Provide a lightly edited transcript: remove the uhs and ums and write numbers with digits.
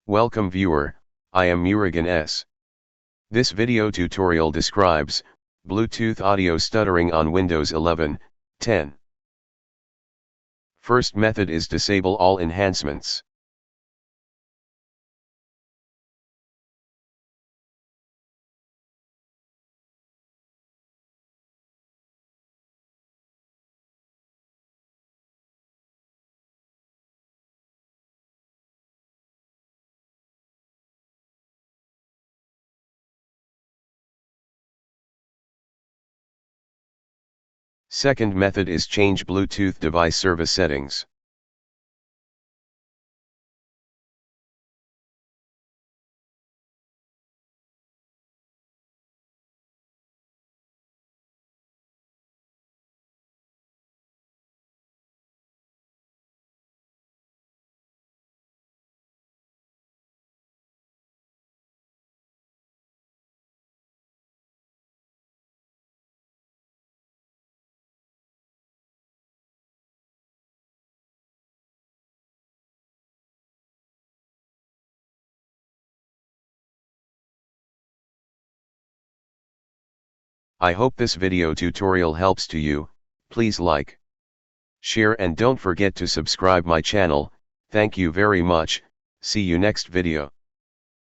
Welcome viewer, I am Murugan S. This video tutorial describes Bluetooth audio stuttering on Windows 11, 10. First method is disable all enhancements. Second method is change Bluetooth device service settings. I hope this video tutorial helps to you. Please like, share and don't forget to subscribe my channel. Thank you very much. See you next video.